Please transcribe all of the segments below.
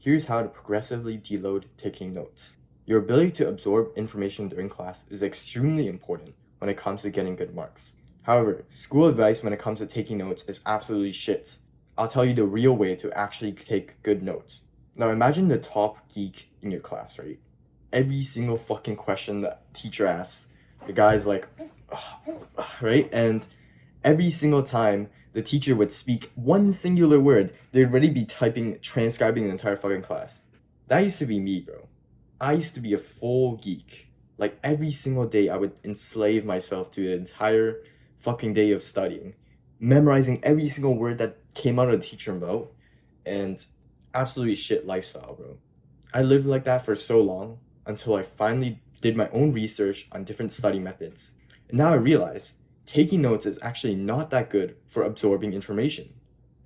Here's how to progressively deload taking notes. Your ability to absorb information during class is extremely important when it comes to getting good marks. However, school advice when it comes to taking notes is absolutely shit. I'll tell you the real way to actually take good notes. Now imagine the top geek in your class, right? Every single fucking question that teacher asks, the guy's like, right? And every single time the teacher would speak one singular word, they'd already be transcribing the entire fucking class. That used to be me, bro. I used to be a full geek. Like every single day, I would enslave myself to the entire fucking day of studying, memorizing every single word that came out of the teacher mouth, and absolutely shit lifestyle, bro. I lived like that for so long until I finally did my own research on different study methods. And now I realize taking notes is actually not that good for absorbing information.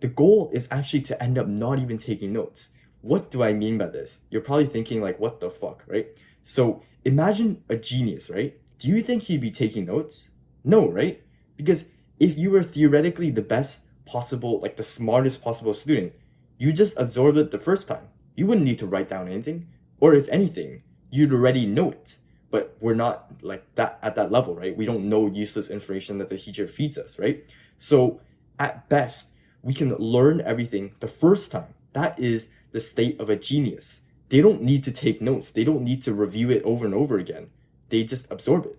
The goal is actually to end up not even taking notes. What do I mean by this? You're probably thinking like, what the fuck, right? So imagine a genius, right? Do you think he'd be taking notes? No, right? Because if you were theoretically the best possible, like the smartest possible student, you just absorb it the first time. You wouldn't need to write down anything. Or if anything, you'd already know it. But we're not like that at that level, right? We don't know useless information that the teacher feeds us, right? So at best, we can learn everything the first time. That is the state of a genius. They don't need to take notes. They don't need to review it over and over again. They just absorb it.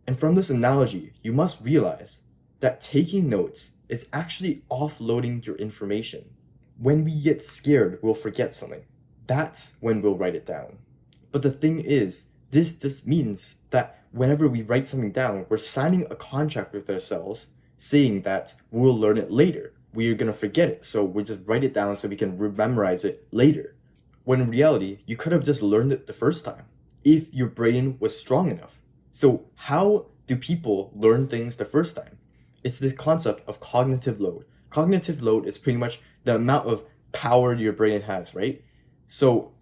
And from this analogy, you must realize that taking notes is actually offloading your information. When we get scared, we'll forget something. That's when we'll write it down. But the thing is, this just means that whenever we write something down, we're signing a contract with ourselves saying that we'll learn it later. We're going to forget it, so we just write it down so we can memorize it later. When in reality, you could have just learned it the first time if your brain was strong enough. So how do people learn things the first time? It's the concept of cognitive load. Cognitive load is pretty much the amount of power your brain has, right? So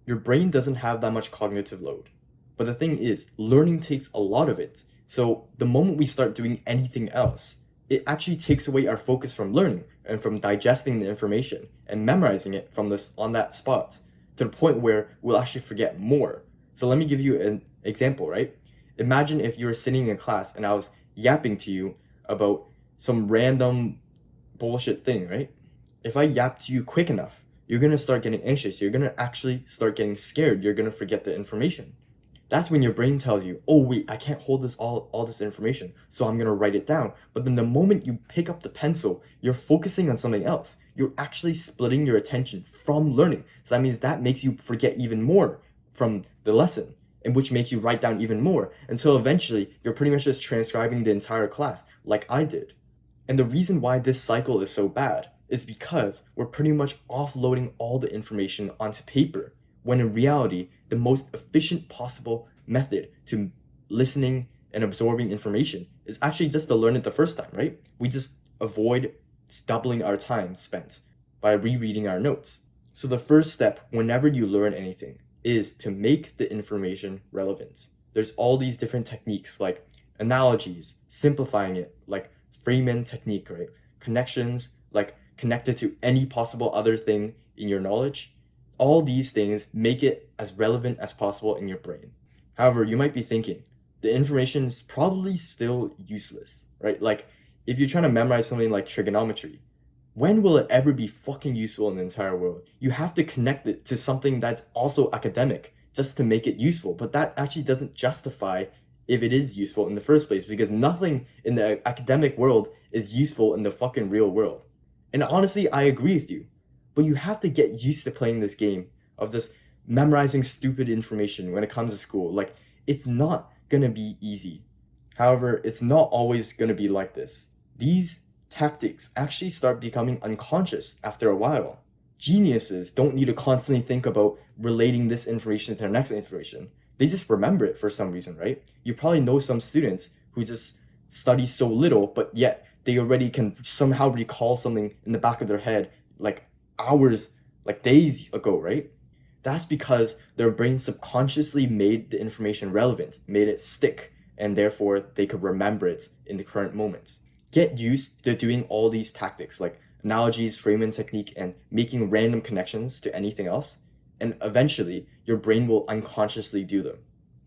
your brain doesn't have that much cognitive load. But the thing is, learning takes a lot of it. So the moment we start doing anything else, it actually takes away our focus from learning and from digesting the information and memorizing it from this on that spot to the point where we'll actually forget more. So let me give you an example, right? Imagine if you were sitting in class and I was yapping to you about some random bullshit thing, right? If I yap to you quick enough, you're gonna start getting anxious. You're gonna actually start getting scared. You're gonna forget the information. That's when your brain tells you, oh wait, I can't hold this all this information, so I'm gonna write it down. But then the moment you pick up the pencil, you're focusing on something else. You're actually splitting your attention from learning. So that means that makes you forget even more from the lesson, and which makes you write down even more until eventually you're pretty much just transcribing the entire class, like I did. And the reason why this cycle is so bad is because we're pretty much offloading all the information onto paper, when in reality, the most efficient possible method to listening and absorbing information is actually just to learn it the first time, right? We just avoid doubling our time spent by rereading our notes. So the first step whenever you learn anything is to make the information relevant. There's all these different techniques like analogies, simplifying it, like Freeman technique, right? Connections, like connected to any possible other thing in your knowledge. All these things make it as relevant as possible in your brain. However, you might be thinking, the information is probably still useless, right? Like, if you're trying to memorize something like trigonometry, when will it ever be fucking useful in the entire world? You have to connect it to something that's also academic just to make it useful, but that actually doesn't justify if it is useful in the first place, because nothing in the academic world is useful in the fucking real world. And honestly, I agree with you. But you have to get used to playing this game of just memorizing stupid information when it comes to school. Like, it's not gonna be easy. However, it's not always gonna be like this. These tactics actually start becoming unconscious after a while. Geniuses don't need to constantly think about relating this information to their next information. They just remember it for some reason, right? You probably know some students who just study so little, but yet they already can somehow recall something in the back of their head, like hours, like days ago, right? That's because their brain subconsciously made the information relevant, made it stick, and therefore they could remember it in the current moment. Get used to doing all these tactics like analogies, Freeman technique, and making random connections to anything else. and eventually your brain will unconsciously do them.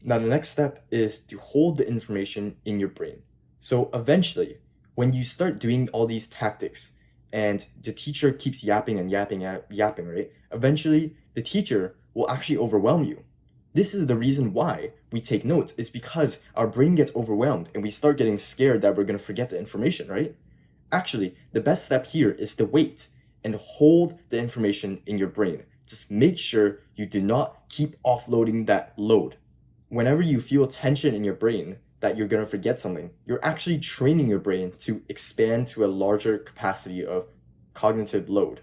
Now, the next step is to hold the information in your brain. So eventually, when you start doing all these tactics and the teacher keeps yapping and yapping, right? Eventually, the teacher will actually overwhelm you. This is the reason why we take notes, is because our brain gets overwhelmed and we start getting scared that we're going to forget the information, right? Actually, the best step here is to wait and hold the information in your brain. Just make sure you do not keep offloading that load. Whenever you feel tension in your brain that you're going to forget something, you're actually training your brain to expand to a larger capacity of cognitive load.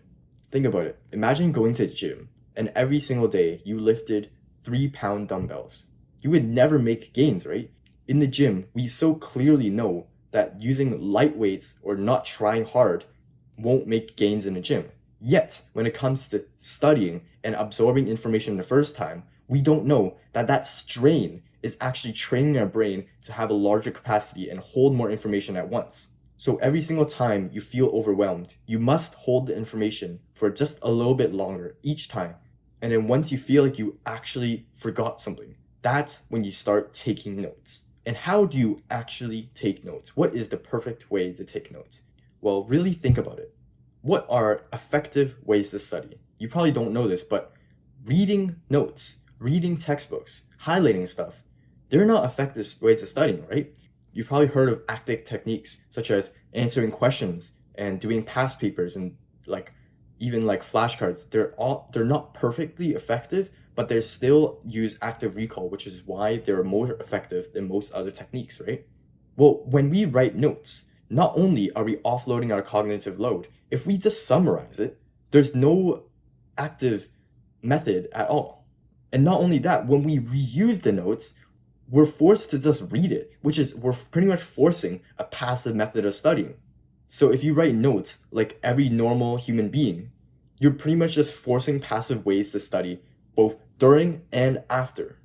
Think about it. Imagine going to the gym and every single day you lifted 3-pound dumbbells. You would never make gains, right? In the gym, we so clearly know that using light weights or not trying hard won't make gains in the gym. Yet, when it comes to studying and absorbing information the first time, we don't know that that strain is actually training our brain to have a larger capacity and hold more information at once. So every single time you feel overwhelmed, you must hold the information for just a little bit longer each time. And then once you feel like you actually forgot something, that's when you start taking notes. And how do you actually take notes? What is the perfect way to take notes? Well, really think about it. What are effective ways to study? You probably don't know this, but reading notes, reading textbooks, highlighting stuff, they're not effective ways of studying, right? You've probably heard of active techniques such as answering questions and doing past papers and even flashcards. They're not perfectly effective, but they still use active recall, which is why they're more effective than most other techniques, right? Well, when we write notes, not only are we offloading our cognitive load, if we just summarize it, there's no active method at all. And not only that, when we reuse the notes, we're forced to just read it, which is we're pretty much forcing a passive method of studying. So if you write notes like every normal human being, you're pretty much just forcing passive ways to study both during and after.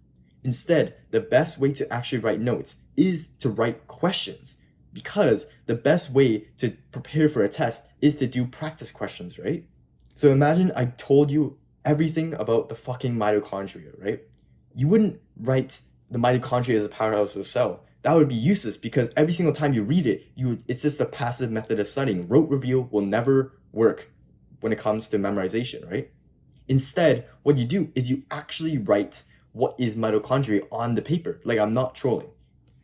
Instead, the best way to actually write notes is to write questions, because the best way to prepare for a test is to do practice questions, right? So imagine I told you everything about the fucking mitochondria, right? You wouldn't write the mitochondria as a powerhouse of the cell. That would be useless because every single time you read it, it's just a passive method of studying. Rote review will never work when it comes to memorization, right? Instead, what you do is you actually write what is mitochondria on the paper. Like, I'm not trolling.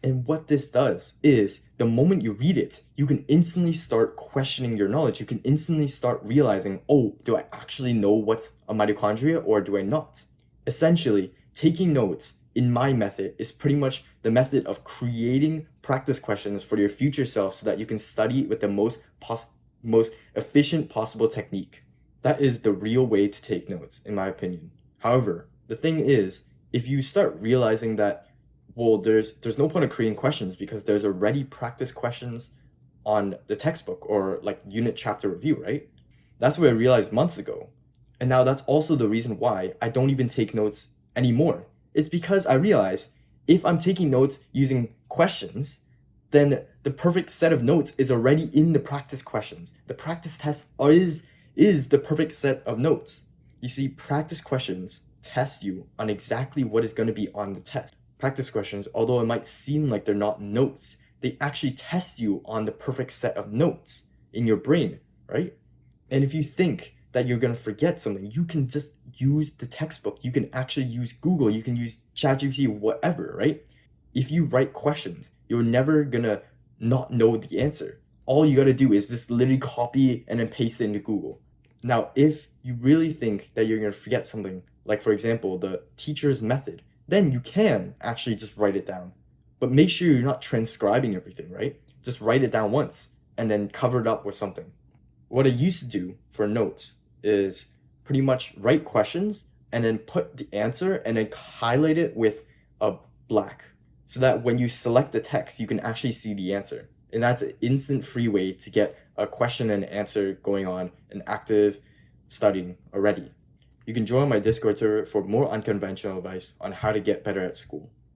And what this does is the moment you read it, you can instantly start questioning your knowledge. You can instantly start realizing, oh, do I actually know what's a mitochondria or do I not? Essentially, taking notes in my method is pretty much the method of creating practice questions for your future self so that you can study with the most efficient possible technique. That is the real way to take notes, in my opinion. However, the thing is, if you start realizing that, well, there's no point of creating questions because there's already practice questions on the textbook or like unit chapter review, right? That's what I realized months ago. And now that's also the reason why I don't even take notes anymore. It's because I realize if I'm taking notes using questions, then the perfect set of notes is already in the practice questions. The practice test is the perfect set of notes. You see, practice questions test you on exactly what is going to be on the test. Practice questions, although it might seem like they're not notes, they actually test you on the perfect set of notes in your brain, right? And if you think that you're going to forget something, you can just use the textbook. You can actually use Google. You can use ChatGPT, whatever, right? If you write questions, you're never going to not know the answer. All you got to do is just literally copy and then paste it into Google. Now, if you really think that you're going to forget something, like for example, the teacher's method, then you can actually just write it down. But make sure you're not transcribing everything, right? Just write it down once and then cover it up with something. What I used to do for notes is pretty much write questions and then put the answer and then highlight it with a black so that when you select the text, you can actually see the answer. And that's an instant free way to get a question and answer going on in active studying already. You can join my Discord server for more unconventional advice on how to get better at school.